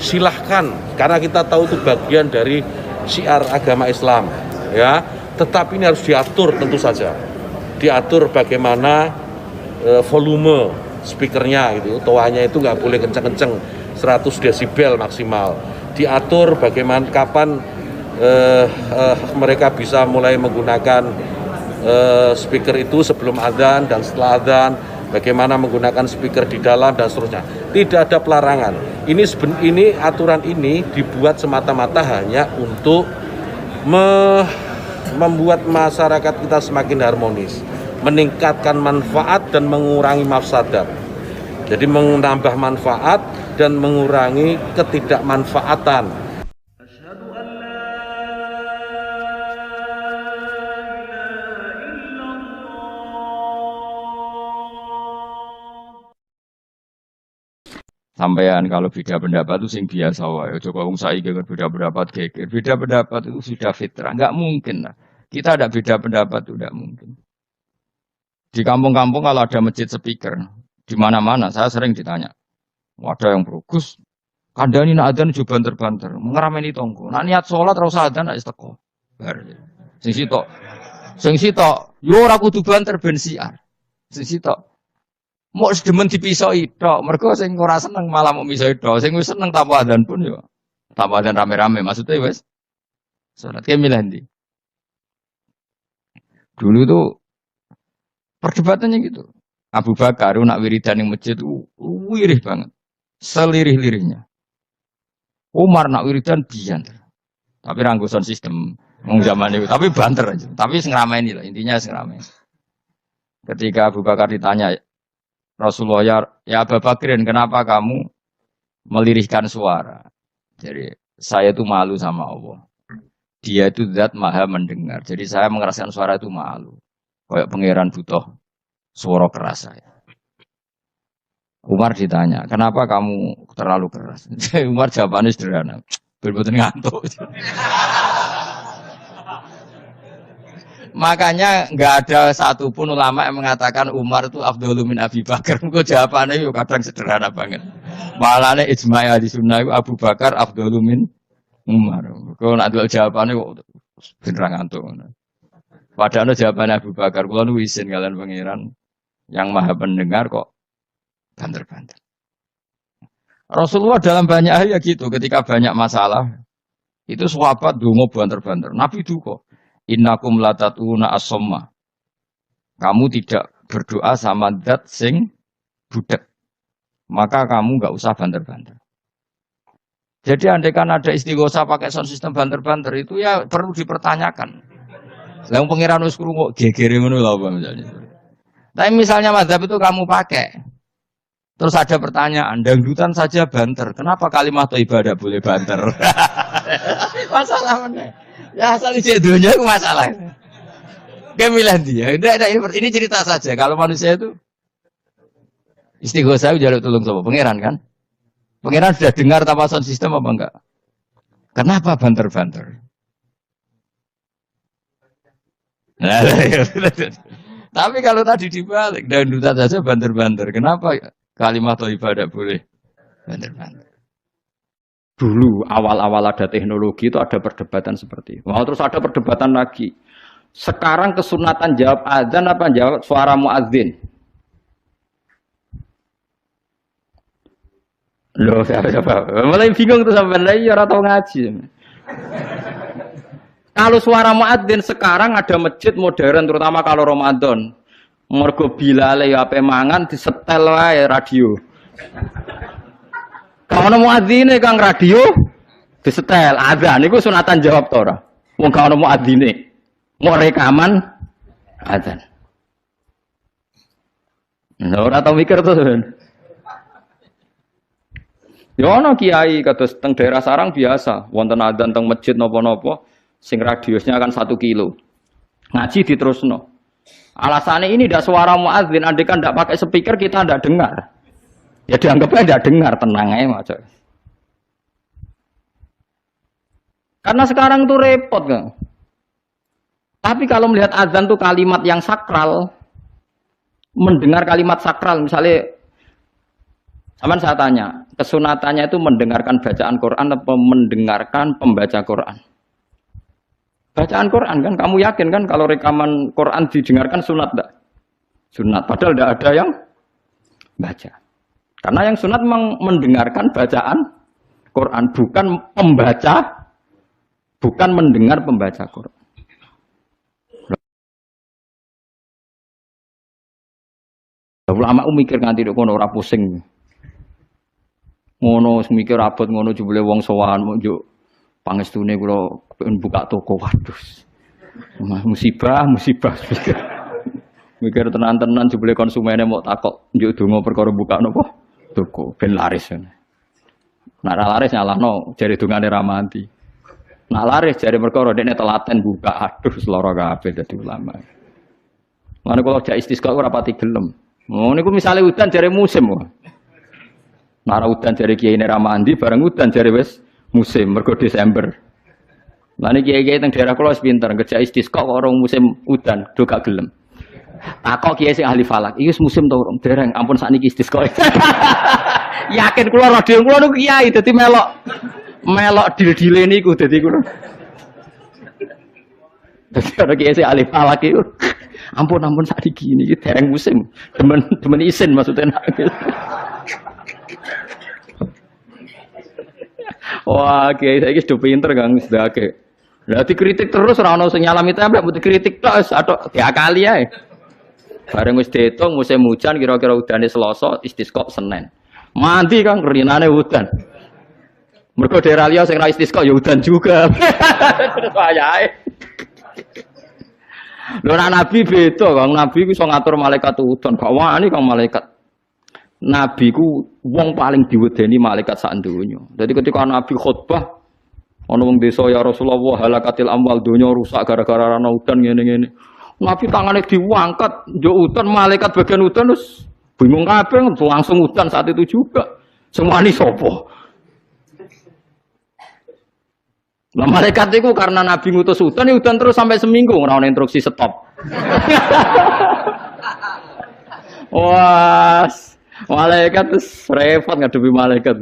silahkan, karena kita tahu itu bagian dari syiar agama Islam, ya. Tetapi ini harus diatur tentu saja, diatur bagaimana volume speakernya gitu, toanya itu nggak boleh kenceng-kenceng, 100 desibel maksimal. Diatur bagaimana kapan mereka bisa mulai menggunakan speaker itu sebelum adzan dan setelah adzan, bagaimana menggunakan speaker di dalam dan seterusnya. Tidak ada pelarangan. Ini aturan ini dibuat semata-mata hanya untuk membuat masyarakat kita semakin harmonis, meningkatkan manfaat dan mengurangi mafsadat. Jadi menambah manfaat dan mengurangi ketidakmanfaatan. Sampean kalau beda pendapat itu sing biasa wae. Coba wong saiki beda pendapat geger. Beda pendapat itu sudah fitrah. Enggak mungkin lah. Kita ada beda pendapat itu enggak mungkin. Di kampung-kampung kalau ada masjid speaker, di mana-mana saya sering ditanya. Ada yang bagus, kandani nak adzan juga banter-banter, ngerameni tonggo. Nak niat sholat ora usah adzan nek teko. Bar. Sing sitok, yo ora kudu banter ben siar. Sing sitok mau sedemen dipisoi tok, mergo sing ora seneng malah mau misoi tok, sing wis seneng tanpa adzan pun yo. Tanpa adzan rame-rame maksudnya wis salat ke milih ndi. Dulu tuh perdebatannya gitu. Abu Bakar nak wiridan ning masjid wirih banget. Selirih-lirihnya. Umar nak wiridan bianter. Tapi ranggusan sistem wong zaman itu, tapi banter aja. Tapi sing ngrameni lah, intinya sing ngrameni. Ketika Abu Bakar ditanya Rasulullah, ya Abu Bakrin, kenapa kamu melirihkan suara? Jadi saya itu malu sama Allah. Dia itu zat maha mendengar. Jadi saya mengeraskan suara itu malu. Kayak pangeran butuh suara keras saya. Umar ditanya, kenapa kamu terlalu keras? Umar jawabannya sederhana. Betul-betul ngantuk. Makanya nggak ada satupun ulama yang mengatakan Umar itu afdhalu min Abi Bakar. Kok jawabannya yuk kadang sederhana banget. Malahnya ijma' ahli sunnah Abu Bakar afdhalu min Umar. Kok nak duel jawabannya kok beneran ngantuk. Padahal jawabannya Abu Bakar, kula nu isin kalian pangeran yang maha pendengar kok banter-banter. Rasulullah dalam banyak hal ya gitu, ketika banyak masalah itu sahabat donga banter-banter. Nabi duka. Innakum latatuna as-somma. Kamu tidak berdoa sama zat sing budek. Maka kamu enggak usah banter-banter. Jadi andaikan ada istighosah pakai sound system banter-banter itu ya perlu dipertanyakan. Lah pengiran wis krungu gegere ngono lho apa misalnya. Tapi misalnya mazhab itu kamu pakai. Terus ada pertanyaan, dangdutan saja banter. Kenapa kalimat thayyibah tidak boleh banter? Masalah mana? Ya asal isi dunia itu masalah. Kemilah dia. Ini cerita saja. Kalau manusia itu istighosah jaluk tolong sama pangeran kan? Pangeran sudah dengar tanpa sound system apa enggak? Kenapa banter-banter? Nah, tapi kalau tadi dibalik dangdutan saja banter-banter. Kenapa kalimat thayyibah tidak boleh banter-banter? Dulu awal-awal ada teknologi itu ada perdebatan seperti itu. Terus ada perdebatan lagi. Sekarang kesunatan jawab adzan apa jawab suara muadzin? Loh, siapa? Mulai bingung tuh sampai lagi orang tahu ngaji. Kalau suara muadzin sekarang ada masjid modern terutama kalau Ramadan. Mergo bilale ya ape mangan disetel wae radio. Kalau muadzine kang radio disetel adzan niku sunatan jawab to ora? Wong gak ono muadzine. Mau rekaman adzan. Nah, ora tau mikir to. Ya ono kiai kados teng daerah sarang biasa, wonten adzan teng masjid napa-napa sing radiusnya kan 1 kilo. Ngaji diterusno. Alasannya ini tidak suara muadzin, andai kan tidak pakai speaker kita tidak dengar. Ya dianggapnya tidak dengar, tenang aja macam. Karena sekarang tuh repot kan. Tapi kalau melihat azan tuh kalimat yang sakral, mendengar kalimat sakral, misalnya, sama saya tanya, kesunatannya itu mendengarkan bacaan Quran atau mendengarkan pembaca Quran? Bacaan Quran kan, kamu yakin kan kalau rekaman Quran didengarkan sunat enggak? Sunat, padahal tidak ada yang baca. Karena yang sunat memang mendengarkan bacaan Quran, bukan pembaca, bukan mendengar pembaca Quran. Ulama mikir nganti kok ora pusing. Ngono mikir abot ngono jebule wong sowan yo pangestune kula buka toko. Waduh. Musibah mikir. Mikir tenan-tenan jebule konsumene mau takok njuk donga perkara buka napa toko ben laris. Nek laris nyalahno jare dongane ra mati. Nek laris jare perkara dekne telaten buka. Aduh seloro kabeh dadi ulama. Mane kula jak istisqa ora pati gelem. Oh niku misale udan jare musim kok. Nara udan jare kiai ra mandi bareng udan jare wis musim mergo Desember. Lah niki kiai-kiai teng daerah kula wis pinter ngejak istisqa kok ora musim udan do gak gelem. Takok kiai sing ahli falak, iki musim to urung dereng ampun sakniki istisqa. Yakin kula radio kula niku kiai dadi melok dil-dile niku dadi kula. Dadi ana kiai sing ahli falak iku ampun sakniki niki dereng musim. Demen isin maksudnya. Wah, kiai saiki sudah pinter Kang sedake. Lah dikritik terus ora ono sing nyalami tembak, mbok dikritik tok wis atok diakali ae. Bareng wis diitung musim hujan kira-kira udane Selasa, istisqa Senin. Mandi Kang rinane udan. Mergo daerah liya sing ra istisqa ya udan juga. Terus wayahe. Lho Nabi beda Kang, Nabi ku iso ngatur malaikat udan, gak wani Kang malaikat. Nabi ku wong paling diwedeni malaikat sak donya. Dadi ketika Nabi khutbah ana wong desa ya Rasulullah halakatil amwal donya rusak gara-gara ana udan ngene-ngene. Nabi tangane diangkat, njuk udan malaikat bagian udan terus bingung kabeh langsung udan saat itu juga. Semua ini sapa? Lah malaikat itu karena Nabi ngutus udan, ya udan terus sampai seminggu ora ana instruksi stop. Wah, malaikat terus repot ngadepi malaikat.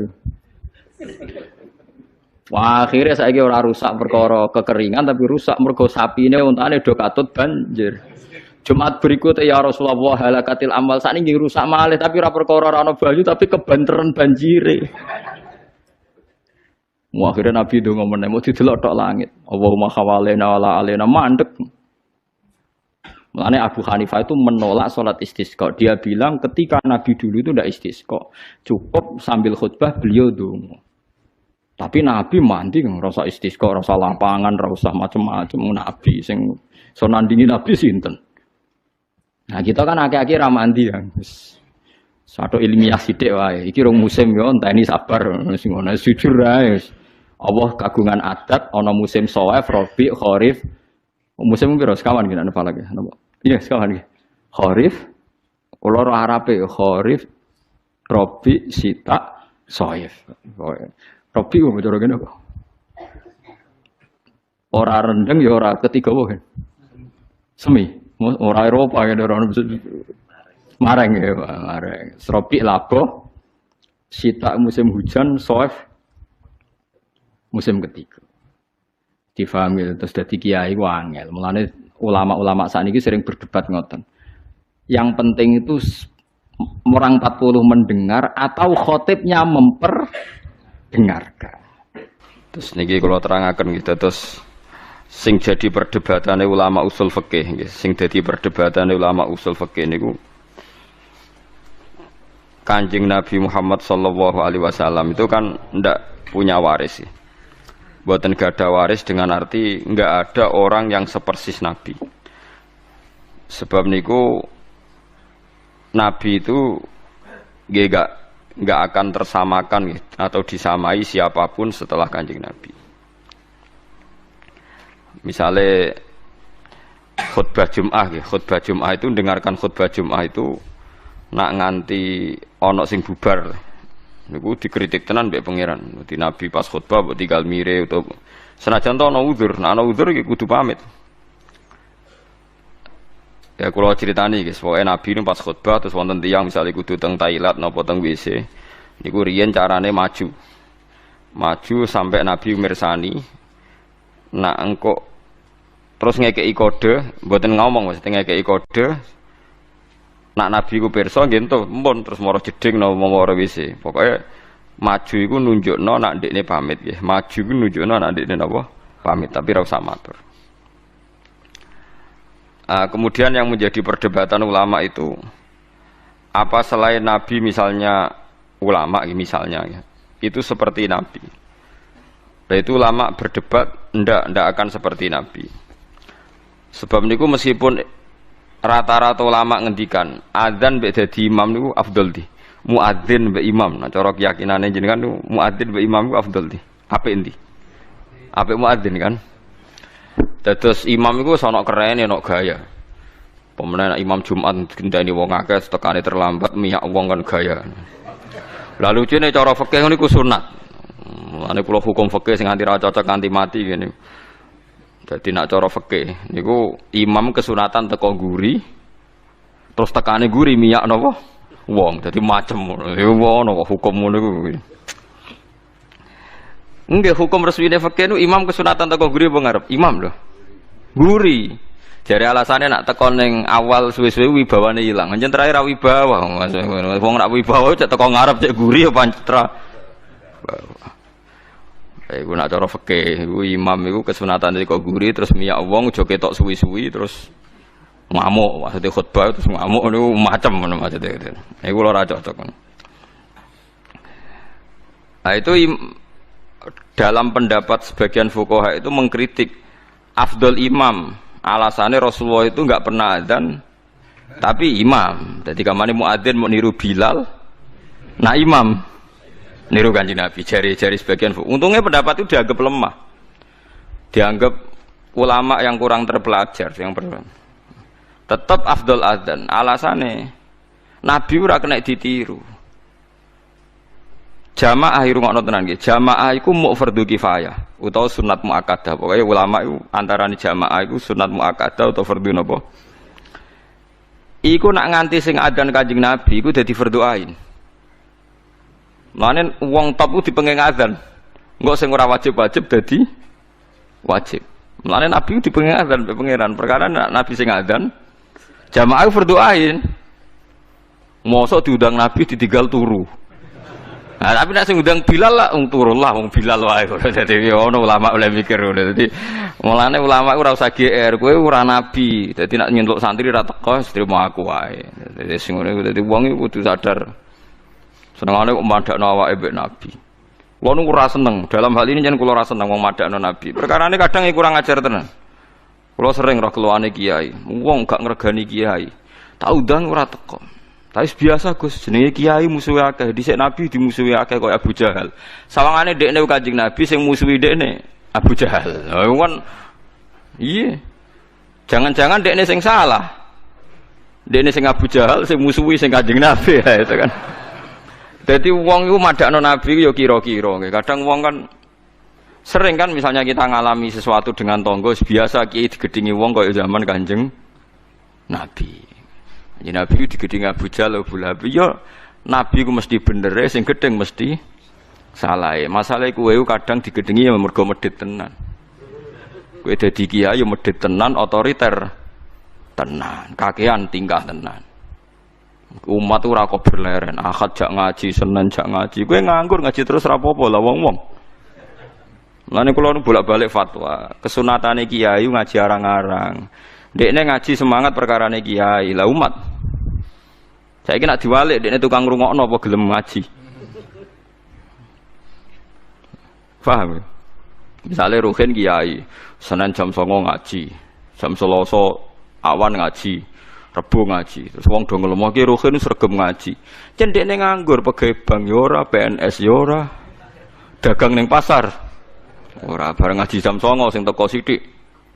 Wah, akhirnya saiki ora rusak perkara kekeringan tapi rusak mergo sapine untane do katut banjir. Jumat berikutnya ya Rasulullah halakatil amal sakniki rusak malih tapi ora perkara ora ana banyu tapi kebanteran banjire. Wah, akhirnya Nabi ndonga meneh mau didelok tok langit. Allahumma khawalena wala alena mandek. Makanya Abu Hanifah itu menolak sholat istisqa. Dia bilang ketika Nabi dulu itu tidak istisqa. Cukup sambil khutbah beliau donga. Tapi Nabi mandi rasa istisqa, rasa lapangan, rasa macam-macam Nabi sing so nandingi Nabi sinten. Nah, kita kan akeh-akeh ra mandi ya. Satu ilmiah sithik wae. Iki rong musim yo enteni sabar sing ngono jujur ae. Allah kagungan adat ana musim Shawaif, Rabi', Kharif. Musim piro sekawan gini ana falak ya. Iya sekawan iki. Kharif kula ora arabe Kharif, Rabi', Sita, Shawaif. Rabi kok cara ngene kok. Ora rendeng ya ora ketiga wae. Semi, ora Eropa ya ora mareng ya, mareng. Rabi' labo, Sita musim hujan, Shawaif musim ketiga. Difahami terus dadi kiai ku angel. Mulane ulama-ulama sakniki sering berdebat ngoten. Yang penting itu orang 40 mendengar atau khotibnya memperdengarkan. Terus niki kula terangaken gitu terus sing jadi perdebatane ulama usul fikih nggih. Sing dadi perdebatane ulama usul fikih niku Kanjeng Nabi Muhammad sallallahu alaihi wasallam itu kan ndak punya waris sih. Buatan gak ada waris dengan arti nggak ada orang yang sepersis Nabi. Sebab niku Nabi itu nggak akan tersamakan gitu, atau disamai siapapun setelah Kanjeng Nabi. Misalnya khutbah Jum'ah itu dengarkan khutbah Jum'ah itu nak nganti ono sing bubar. Niku dikritik tenan mbek pangeran. Di Nabi pas khutbah mbok tinggal mire utawa senajan to ana uzur, nek ana uzur iki kudu pamit. Ya kula critani guys, pokoke Nabi niku pas khutbah terus wonten tiyang misalnya kudu teng toilet napa teng WC. Niku riyen carane maju. Maju sampai Nabi mirsani. Nak engko terus ngekeki kode, mboten ngomong mesti ngekeki kode. Nak Nabi ku pirsa nggih ento, mumpun terus mara jeding napa mara WC. Pokoke maju iku nunjukno nak ndekne pamit nggih. Maju iku nunjukno nak ndekne napa pamit, tapi ra usah matur. Kemudian yang menjadi perdebatan ulama itu apa selain Nabi misalnya ulama misalnya ya, itu seperti Nabi. Nah itu ulama berdebat ndak akan seperti Nabi. Sebab niku meskipun rata-rata ulama ngendikan adzan mbek dadi imam niku afdol di. Muadzin mbek imam. Nah cara keyakinane jenengan niku muadzin mbek imam niku afdol di. Apik endi? Apik muadzin kan? Dados imam iku ana kerene ana gaya. Pemenang imam Jumat gendani wong akeh tekane terlambat miyak wong kan gaya. Lalu cene cara fikih niku sunat. Ane kula hukum fikih sing anti ra cocok kanthi mati ngene. Dadi nak cara fikih niku imam kesunatan teko guri terus tekane guri miyak napa wong. Dadi macem ngono. Ya ono hukum ngono niku. Nggih hukum resmine fikih niku imam kesunatan teko guri apa ngarep? Imam lho. Guri. Jare alasane nak teko ning awal suwe-suwe wibawane ilang. Njen terakhir ra wibawa. Wong nak wibawa cek teko ngarep cek guri apa panctra. Iku nak cara fikih, iku imam iku kesunatan teko guri terus miyak wong aja ketok suwi-suwi terus ngamuk, maksudnya khutbah terus ngamuk niku macem ngono maksudnya. Iku lho ra cocok. Nah itu dalam pendapat sebagian fuqaha itu mengkritik afdol imam. Alasannya Rasulullah itu enggak pernah adzan tapi imam. Jadi kamane muadzin mau niru Bilal. Nah imam niru Kanjeng Nabi jari-jari sebagian. Untungnya pendapat itu dianggap lemah. Dianggap ulama yang kurang terpelajar yang tetap afdol adzan. Alasannya Nabi ora kena ditiru. Jamaah irungokno tenan nggih. Jamaah iku muk fardhu kifayah utawa sunat muakkadah. Pokoke ulama iku antarané jamaah iku sunat muakkadah utawa fardhu napa? Iku nak nganti sing adzan Kanjeng Nabi iku dadi fardhu ain. Mane wong top ku dipenging adzan. Engko sing ora wajib-wajib dadi wajib. Mane Nabi ku dipenging adzan mbek pangeran. Perkara Nabi sing adzan jamaah fardhu ain. Mosok diundang Nabi ditinggal turu. Nah, tapi nek sing ngundang Bilal lah turun lah wong Bilal wae. Dadi ono ulama oleh mikir ngono. Dadi mulane ulama ora usah GR, kowe ora nabi. Dadi nek nyentuk santri ra teko trimo aku wae. Dadi sing ngono iku dadi wong iku kudu sadar. Senengane kok madakno awake mbek nabi. Kulo nu ora seneng. Dalam hal ini jan kulo ora seneng wong madakno nabi. Perkarane kadang kurang ajar tenan. Kulo sering roh keluane kiai. Wong gak ngregani kiai. Tak undang ora teko. Tapi biasa Gus, jenenge kiai musuhe akeh, dhisik Nabi dimusuhi akeh kaya Abu Jahal. Sawangane dekne Kanjeng Nabi sing musuhi dekne Abu Jahal. Lha kan iya. Jangan-jangan dekne sing salah. Dekne sing Abu Jahal sing musuhi sing Kanjeng Nabi ya itu kan. Dadi wong iku madakno Nabi ya kira-kira nggih. Kadang wong kan sering kan misalnya kita ngalami sesuatu dengan tonggo biasa kiai digedingi wong kaya zaman Kanjeng Nabi. Ya Nabi digedeng Abu Jahal Abu Lahab ya Nabi ku mesti bener sing gedeng mesti salah. Masalah kowe kadang digedengi ya mergo medhit tenan. Kowe dadi kiai ya medhit tenan, otoriter tenan, kakean tingkah tenan. Umat ora kok berleren, Ahad jak ngaji, Senin jak ngaji. Kowe nganggur ngaji terus ra apa-apa lah wong-wong. Lane kula bolak-balik fatwa, kesunatane kiai ngaji arang-arang. Dekne ngaji semangat perkarane kiai, lah umat. Saiki nak diwalik dekne tukang ngrungokno apa gelem ngaji. Paham? Misale ruhin kiai, Senin jam 09.00 ngaji, jam Selasa awan ngaji, Rebo ngaji. Terus wong do ngelemah ki ruhin sregep ngaji. Cen dekne nganggur pegawai bank ya ora, PNS ya ora. Dagang ning pasar. Ora bareng ngaji jam 09.00 sing teko sithik.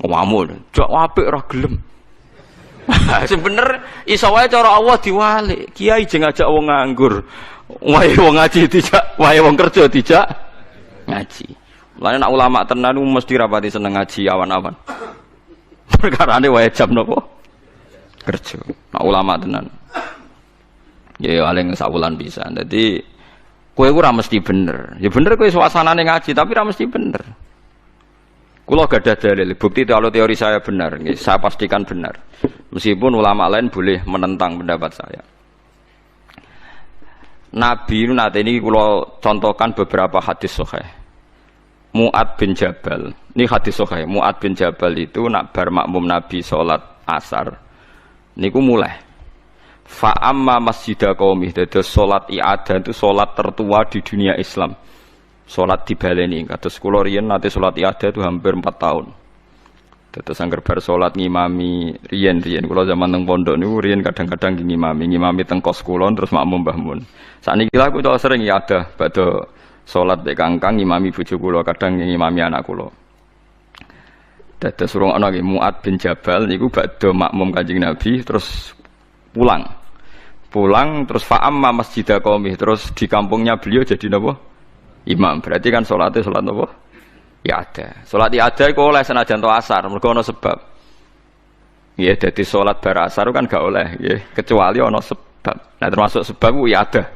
Ngomong, jak apik ora gelem. Sebener iso wae cara Allah diwalik. Kiai jeng ngajak wong nganggur. Wae wong ngaji dijak, wae wong kerja dijak ngaji. Mulane nek ulama tenan mesti rapati seneng ngaji awan-awan. Perkarane wae jam napa? Kerja. Nek ulama tenan. Ya paling sawulan pisan. Dadi Kowe ora mesti bener. Ya bener kowe suasanane ngaji tapi ora mesti bener. Kula gak ada dalil, bukti kalau teori saya benar, saya pastikan benar. Meskipun ulama lain boleh menentang pendapat saya. Nabi nanti ini kula contohkan beberapa hadis sahih. Mu'ad bin Jabal, ini hadis sahih. Mu'ad bin Jabal itu nak bar makmum Nabi salat asar. Niku mulai. Fa amma masjidah qaumih, dados salat i'adah itu salat tertua di dunia Islam. Salat dibaleni, kados kula riyen nate salat i'adah itu hampir 4 tahun. Dados angger bar salat ngimami riyen kula zaman teng pondok niku riyen kadang-kadang ngimami teng kos kula terus makmum Mbah Mun. Sakniki lha kula sering i'adah badhe salat mek kangkang ngimami bojo kula, kadang ngimami anak kula. Dados urung ana nggih Mu'ad bin Jabal niku badhe makmum Kanjeng Nabi terus pulang terus fa'amma masjidah qaumih, terus di kampungnya beliau jadi napa? Imam. Berarti kan salatnya salat napa? Ya ada. Salat ya ada iku oleh senajan to asar, mergo ana sebab. Nggih, dadi salat bar asar kan gak oleh nggih, kecuali ana sebab. Nah, termasuk sebab ku ya ada.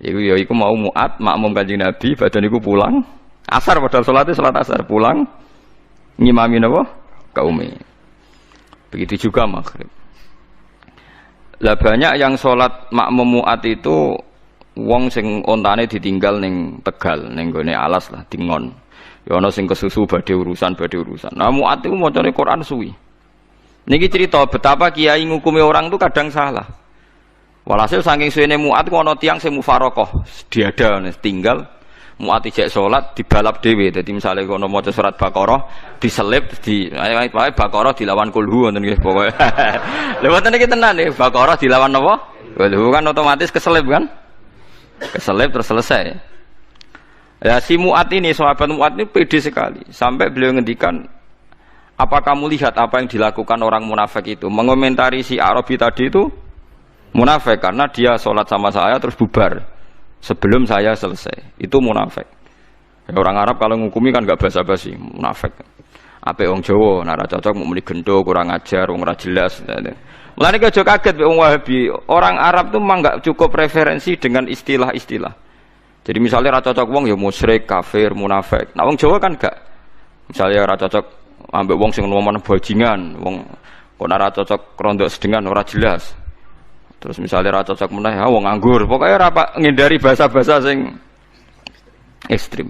Iku mau Mu'ad makmum Kanjeng Nabi, badhe niku pulang asar padahal salatnya salat asar, pulang ngimami napa? Kaume. Begitu juga maghrib. Lah banyak yang salat makmum Mu'ad itu wong sing ontane ditinggal ning Tegal, ning gone alas lah, dingon. Ya ana sing kesusu badhe urusan. Nah Mu'ad iku macane Quran suwi. Niki cerita betapa kiai ngukumi orang itu kadang salah. Walhasil saking suwene Mu'ad ku ana tiyang sing mufaroqah, diada tinggal Mu'ad ijek salat dibalap dhewe. Dadi misale kono maca surat Baqarah diselip di Baqarah dilawan kulhu ngoten nggih pokoke. Lha wonten iki tenan nggih Baqarah dilawan napa? Kulhu kan otomatis keselip kan? Keselip terus selesai. Ya si Mu'ad ini, sahabat Mu'ad ini pede sekali. Sampai beliau ngendikan, apa kamu lihat apa yang dilakukan orang munafik itu? Mengomentari si Arabi tadi itu munafik karena dia sholat sama saya terus bubar sebelum saya selesai. Itu munafik. Ya, orang Arab kalau ngukumi kan gak basa-basi, munafik. Apa wong Jawa, nara cocok mau muni gendo, kurang ajar, wong ora jelas. Mulane aja kaget wong Wahabi. Orang Arab tuh memang enggak cukup referensi dengan istilah-istilah. Jadi misalnya ra cocok wong ya musyrik, kafir, munafik. Nah wong Jawa kan enggak. Misalnya ra cocok ambek wong sing ngomong bajingan, wong kok ora cocok rondok sedengan ora jelas. Terus misalnya ra cocok meneh wong nganggur. Pokoknya ora ngindari bahasa-bahasa sing ekstrim.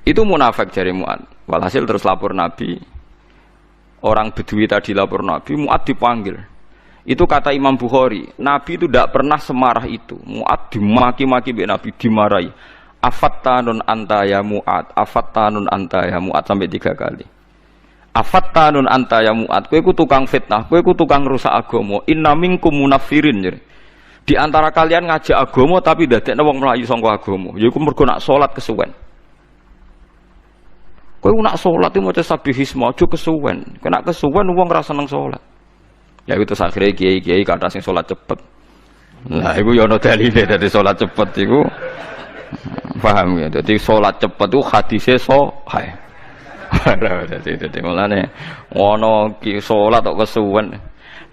Itu munafik jari Mu'ad. Walhasil terus lapor Nabi. Orang Bedui tadi lapor Nabi, Mu'ad dipanggil. Itu kata Imam Bukhari, Nabi itu tidak pernah semarah itu. Mu'ad dimaki-maki Nabi, dimarahi. Afattanun anta ya Mu'ad, afattanun anta ya Mu'ad sampai 3 kali. Afattanun anta ya Mu'ad, kowe iku tukang fitnah, kowe iku tukang rusak agama. Inna minkum munafirin. Di antara kalian ngajak agama tapi dadekne wong mlayu saka agama. Yaiku mergo nak salat kesuwen. Kowe nak salat itu maca sabihisma aja kesuwen. Kena kesuwen wong ora seneng salat. Ya itu akhirnya kiai-kiai kata sing salat cepet. Nah, iku ya ana dalile dadi salat cepet iku. Paham ya? Dadi salat cepet itu hadise sahih. Dadi mulane ono ki salat kok kesuwen.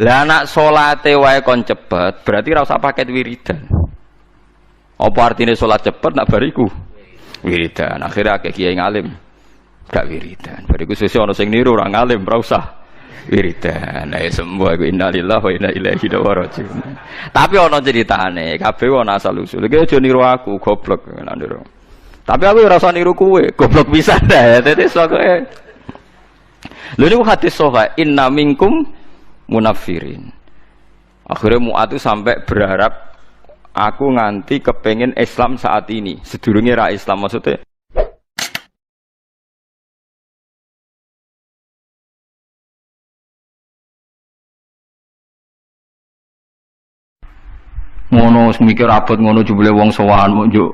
Lah nak salate wae kon cepet, berarti ora usah paket wiridan. Apa artine salat cepet nak bariku? Wiridan. Akhirnya akeh kiai ngalim gak wiridan. Bariku sesuk ana sing niru ora ngalim, ora usah wiridan. Ayo semua iku innalillahi wa inna ilaihi raji'un. Tapi ana ceritane, kabeh ana asal usul. Iki aja niru aku, goblok nek niru. Tapi aku ora usah niru kowe, goblok pisan dah. Dadi sokoe. Lha niku hadis sahih, inna minkum munafirin. Akhirnya Mu'ad itu sampai berharap aku nganti kepengen Islam saat ini. Sedurunge ra Islam maksudnya. Ngono mikir abot ngono jebule wong sowan mo njuk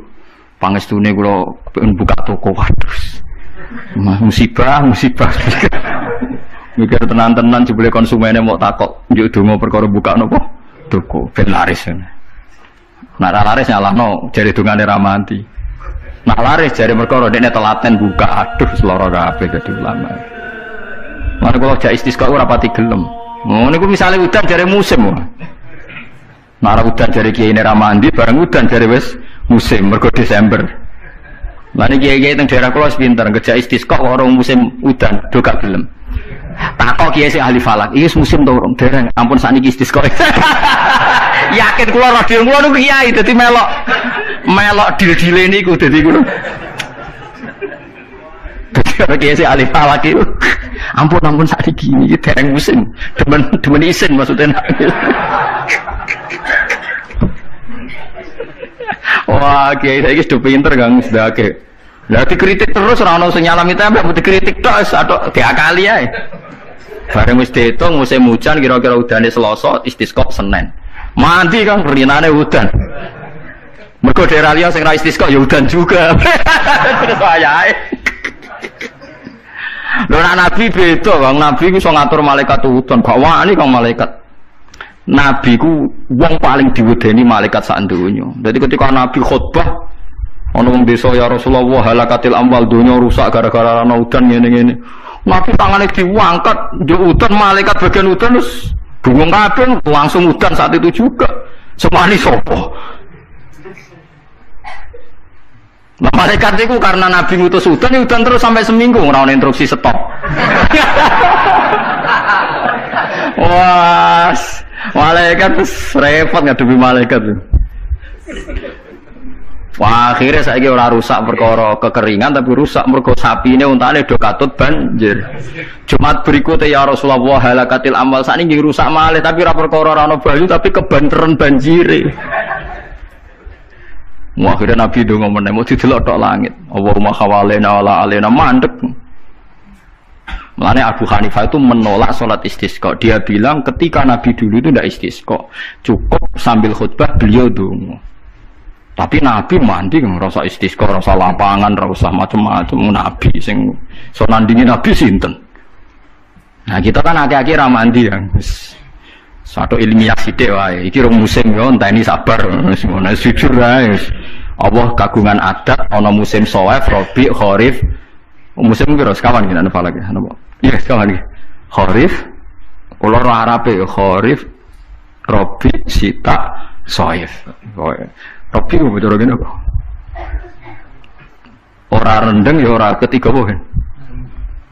pangestune kula pengen buka toko. Waduh. Musibah. Mikir tenan-tenan jebule konsumene mau takok njuk donga perkara buka napa toko ben laris. Nek ra laris nyalahno jare dongane ra mati. Nek laris jare perkara dekne telaten buka. Aduh seloro kabeh dadi ulama. Mare kula jak istisqa ora pati gelem. Ngono niku misale udan jare musim. Nara udan jari kiai ini ramandi, bareng udan jari wes musim mergo Desember. Lah niki kiai teng daerah kula pinter ngejak istisqa kok orang musim udan do gak gelem. Takok kiai sing ahli falak, iki musim to urung? Dereng. Ampun sakniki istisqa. Yakin kula radio kula niku kiai dadi melok dil-dile niku dadi kula. Dadi kiai sing ahli falak iki. Ampun sakniki iki dereng musim. Demen isin maksudnya. Wah, kiai saiki sudah pinter Kang sedake. Lah dikritik terus ora ono sing nyalami tempe, dikritik tok atau diakali ae. Bareng wis diitung musim hujan kira-kira udane Selasa, istisqa Senin. Mandi Kang rinane udan. Mergo daerah liya sing ra istisqa ya udan juga. Terus ayae. Lho Nabi beda, Kang. Nabi ku iso ngatur malaikat udan, gak wani Kang malaikat. Nabi ku wong paling diwedeni malaikat sak donya. Dadi ketika Nabi khutbah ana wong desa ya Rasulullah halakatil amwal donya rusak gara-gara ana udan ngene-ngene. Nabi tangane diangkat, njuk udan malaikat bagian udan terus bungong kabeh langsung udan saat itu juga. Semani sapa? Nah, malaikat itu karena Nabi ngutus udan terus sampai seminggu ora ono instruksi stop. Wah, malaikat repot ngadepi malaikat. Wah, akhirnya saiki ora rusak perkara kekeringan tapi rusak mergo sapine untane do katut banjir. Jumat berikutnya ya Rasulullah halakatil amal sakniki rusak malih tapi ora perkara ora ono banyu tapi kebanteran banjire. Wah, akhirnya Nabi ndonga meneh mau didelok tok langit. Allahumma khawalena wala alena mandek. Mulane Abu Hanifah itu menolak sholat istisqa. Dia bilang ketika Nabi dulu itu tidak istisqa, cukup sambil khutbah beliau donga. Tapi Nabi mandi ngerasa istisqa, ngerasa lapangan, ngerasa macam-macam. Nabi sing so nandingi Nabi sinten. Nah kita kan akhir-akhir ramandi yang satu ilmiah sidik wae. Iki rong musim yo enteni sabar. Semono jujur wae. Allah kagungan adat ana musim Shawwal, Rabi', Kharif. Musim piro sekawan iki nang falak ya napa? Iya sekawan iki. Kharif kula ora Arabe Kharif, Rabi', Sita, Shaif. Rabi ku betul ngene kok. Ora rendeng ya ora ketiga apa kan?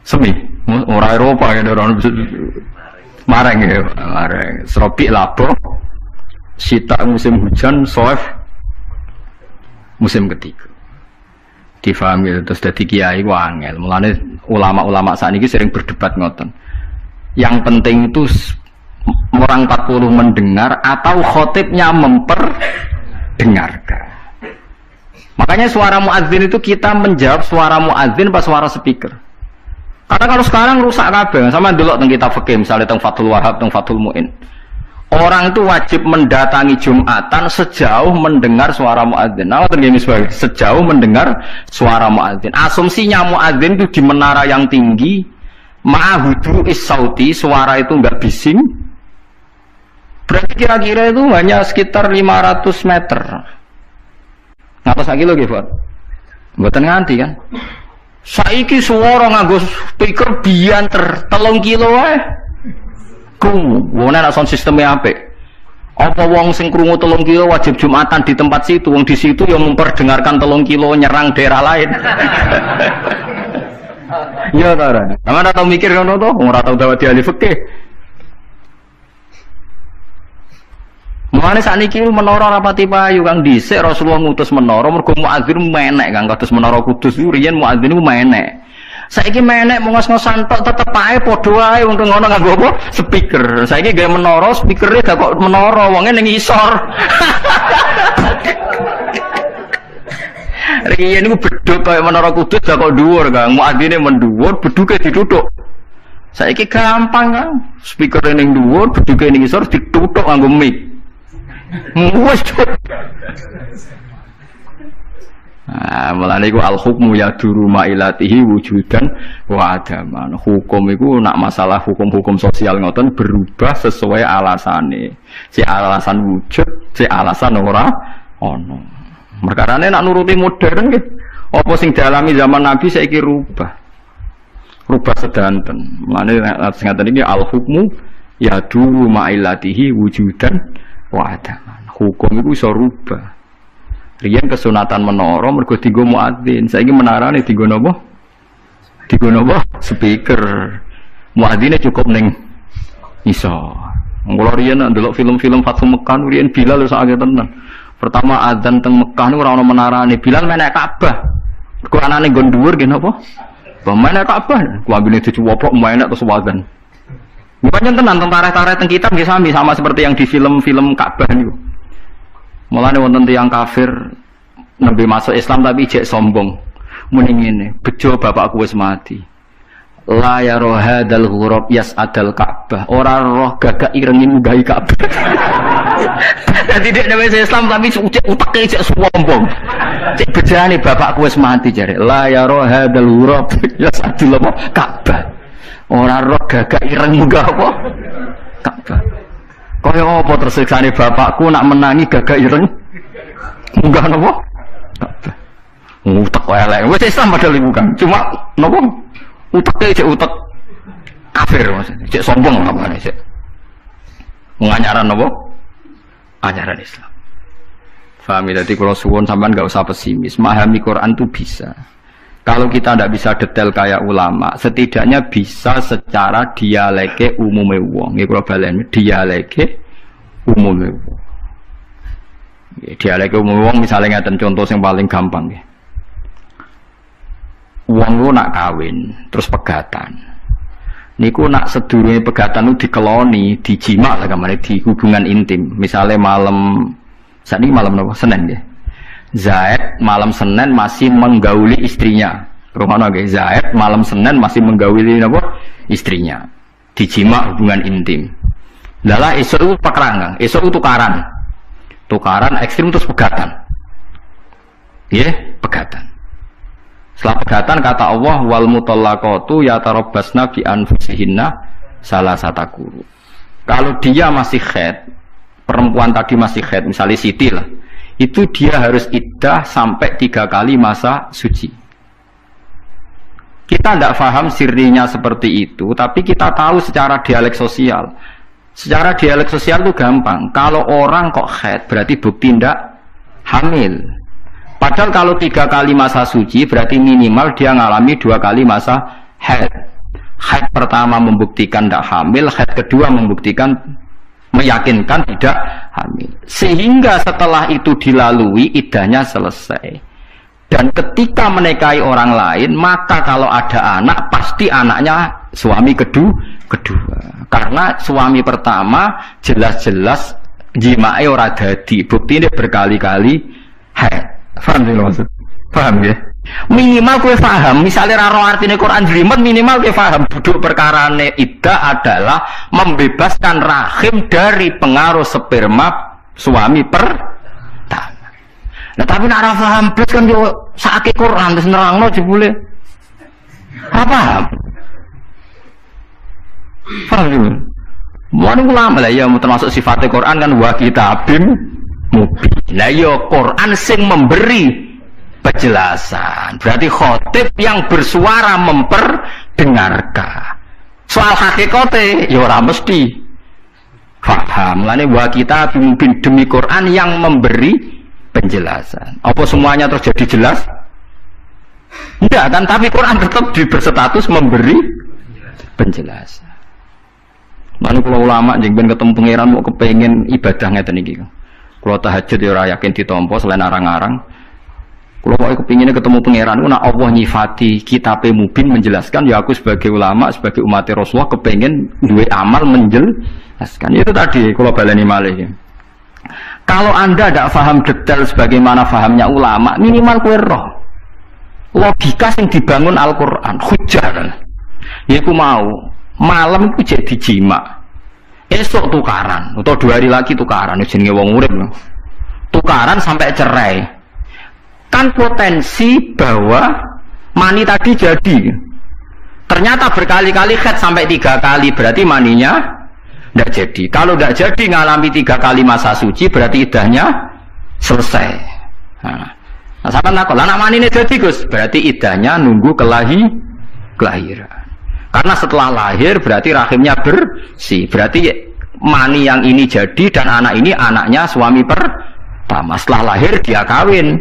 Semi, ora Eropa kan ora mareng ya, mareng. Rabi' labo, Sita musim hujan, Shaif musim ketiga. Difahami terus dadi kiai ku angel. Mulane ulama-ulama sakniki sering berdebat ngoten. Yang penting itu orang 40 mendengar atau khotibnya memperdengarkan. Makanya suara muadzin itu kita menjawab suara muadzin pas suara speaker. Karena kalau sekarang rusak kabeh, sama delok teng kitab fikih misalnya teng Fathul Wahhab, teng Fathul Muin. Orang itu wajib mendatangi Jumatan sejauh mendengar suara muadzin. Nah, tergini sebagai sejauh mendengar suara muadzin. Asumsinya muadzin itu di menara yang tinggi, ma'hudu is-sauti, suara itu enggak bising. Berarti kira-kira itu hanya sekitar 500 meter. Ngatos lagi lho nggih, Pak. Mboten nganti kan. Saiki suara nganggo speaker bianter 3 kilo wae. Wong nek sound sistemnya apik. Apa wong sing krungu 3 kilo wajib Jumatan di tempat situ, wong di situ yang memperdengarkan 3 kilo nyerang daerah lain. Ya ta ora. Sampeyan tau mikir ngono to? Ora tau dawuh ahli fikih. Mulane sakniki menara rapati payu Kang dhisik Rasulullah ngutus menara mergo muadzin menek Kang kados menara Kudus riyen muadzin iku menek. Saiki menek ngos-ngosan tok tetep ae padha wae wong ngono nganggo apa? Speaker. Saiki gawe menara, speakere gak kok menara, wonge ning isor. Riyen niku bedhug kaya menara Kudus gak kok dhuwur, Kang. Muadzine mendhuwur, bedhuke dituthuk. Saiki gampang, Kang. Speakere ning dhuwur, bedhuke ning isor dituthuk nganggo mic. Wes. Nah, mulane iku al-hukmu yaduru ma'ilatihi wujudan wa adaman. Hukum iku nak masalah hukum-hukum sosial ngoten berubah sesuai alasane. Si alasan wujud, si alasan ora ono. Perkarane nak nuruti modern nggih. Apa sing dialami zaman Nabi saiki rubah. Rubah sedanten. Mulane sing ngaten iki al-hukmu yaduru ma'ilatihi wujudan wa adaman. Hukum iku iso rubah. Riyen kesunatan menara mergo dienggo muadzin. Saiki menarane dienggo napa? Dienggo napa? Speaker. Muadzine cukup ning iso. Mula riyen ndelok film-film Fathu Mekah riyen Bilal wis akeh tenan. Pertama adzan teng Mekah niku ora ono menarane. Bilal menek Ka'bah. Mergo anane nggon dhuwur nggih napa? Menek Ka'bah. Kuambine dicuwoplok menek terus adzan. Bukannya tenan tentara-tentara teng kitab nggih sami sama seperti yang di film-film Ka'bah niku. Mulane wonten tiyang kafir nembe masuk Islam tapi ijek sombong. Muni ngene, bejo bapakku wis mati. La ya rohadal ghurab yas'adal Ka'bah. Ora roh gagak irengi mugahi Ka'bah. Dadi nek nembe Islam tapi utake ijek sombong. Cek bejane bapakku wis mati jare. La ya rohadal ghurab yas'adal Ka'bah. Ora roh gagak ireng munggah apa? Ka'bah. Kaya apa tersiksane bapakku nak menangi gagak ireng munggah napa? Ka'bah. Utek elek. Wis Islam padahal bukan. Cuma napa? Uteke cek utek kafir maksudnya. Cek sombong apane cek. Menganyaran napa? Ajaran Islam. Faham ya, jadi kalau suwon sampean enggak usah pesimis. Memahami Quran itu bisa. Kalau kita tidak bisa detail kayak ulama, setidaknya bisa secara dialeke umume wong. Nggih kula baleni, dialeke umume wong. Dialeke umume wong misalnya ngaten contoh yang paling gampang nggih. Wong lu nak kawin, terus pegatan. Niku nak sedurunge pegatan itu dikeloni, dijima lah kamane di hubungan intim. Misalnya malam sakniki malam napa? Senin nggih. Zaid malam Senin masih menggauli istrinya. Rumahnya guys, Zaid malam Senin masih menggauli apa? Istrinya. Dijima hubungan intim. Lala esok itu pekerangan, esok itu tukaran ekstrim terus pegatan. Ya, pegatan. Setelah pegatan kata Allah wal mutallaqatu yatarabbasna bi anfusihinna salasata quru. Kalau dia masih haid, perempuan tadi masih haid, misalnya Siti lah. Itu dia harus iddah sampai 3 kali masa suci. Kita tidak paham sirinya seperti itu, tapi kita tahu secara dialek sosial. Secara dialek sosial itu gampang. Kalau orang kok haid, berarti bukti tidak hamil. Padahal kalau 3 kali masa suci, berarti minimal dia ngalami 2 kali masa haid. Haid pertama membuktikan tidak hamil, haid kedua membuktikan meyakinkan tidak hamil. Sehingga setelah itu dilalui iddahnya selesai. Dan ketika menikahi orang lain, maka kalau ada anak pasti anaknya suami kedua. Karena suami pertama jelas-jelas jimae ora dadi, buktine berkali-kali haid. Paham ya maksud? Paham ya? Minimal kowe paham, misalnya raro artine Quran jelimet minimal kowe paham duduk perkarane iddah adalah membebaskan rahim dari pengaruh sperma suami pertama. Nah tapi nek ora paham blas kan yo sakake Quran terus nerangno jebule. Apa? Paham ya? Mun ulama lah ya termasuk sifatnya Quran kan wa kitabim mubin. Lah yo Quran sing memberi penjelasan. Berarti khotib yang bersuara memperdengarkan. Soal hakikate ya ora mesti paham. Lane wa kita pimpin demi Quran yang memberi penjelasan. Apa semuanya terus jadi jelas? Tidak kan, tapi Quran tetap berstatus memberi penjelasan. Lalu kalau ulama jeng ben ketemu pangeran mau kepengen ibadah ngeten iki. Kalau tahajud ya ora yakin ditampa selain arang-arang. Kalau mau kepinginnya ketemu pangeran, nak Allah nyifati kitab mubin menjelaskan, ya aku sebagai ulama, sebagai umat Rasulullah kepengen duwe amal menjelaskan. Itu tadi kalau baleni malih. Kalau anda tidak paham detail sebagaimana fahamnya ulama, minimal kowe roh logika yang dibangun Al-Quran, hujah kan. Ya aku mau malam itu jadi jima, esok tukaran, atau 2 hari lagi tukaran, jenenge wong urip tukaran sampai cerai. Kan potensi bahwa mani tadi jadi ternyata berkali-kali haid sampai 3 kali, berarti maninya tidak jadi. Kalau tidak jadi ngalami 3 kali masa suci berarti iddahnya selesai. Nah sampai nakal anak mani ini jadi Gus, berarti iddahnya nunggu kelahiran. Karena setelah lahir berarti rahimnya bersih, berarti mani yang ini jadi dan anak ini anaknya suami pertama. pertama. Setelah lahir dia kawin.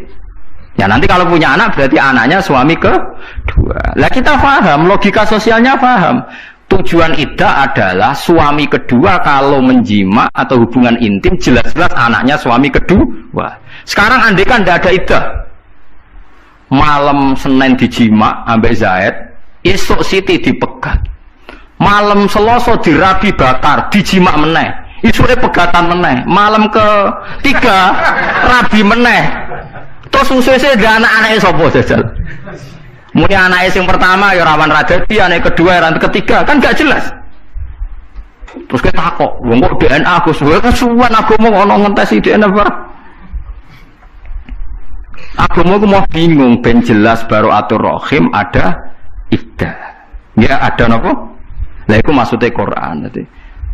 Ya nanti kalau punya anak berarti anaknya suami kedua. Lah kita paham, logika sosialnya paham. Tujuan iddah adalah suami kedua kalau menjima atau hubungan intim jelas-jelas anaknya suami kedua. Sekarang andai kan tidak ada iddah, malam Senin dijima ambek Zaid, esok Siti dipegat, malam Selasa dirabi bakar, dijima meneh, isuke pegatan meneh, malam ketiga rabi meneh. Terus susu-susu ada anak-anaknya sopo jajal. Mungkin anaknya yang pertama ya rawan radati, anak kedua ya ketiga, kan gak jelas. Terus kita takut, kok DNA aku sebenarnya kesuwan aku mau ngentesi DNA apa? Aku mau bingung, ben jelas baru atur rohim ada iddah. Ya ada apa? Lah itu maksudnya Quran.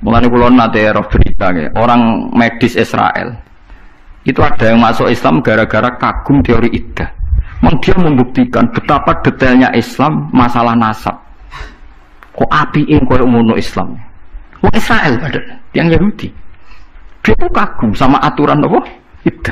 Mulane kula nate roh berita ya, orang medis Israel. Itu ada yang masuk Islam gara-gara kagum teori iddah. Dia membuktikan betapa detailnya Islam masalah nasab. Kok apiin koyo ngono Islam. Wong Israel padahal yang Yahudi. Dia tuh kagum sama aturan apa? Iddah.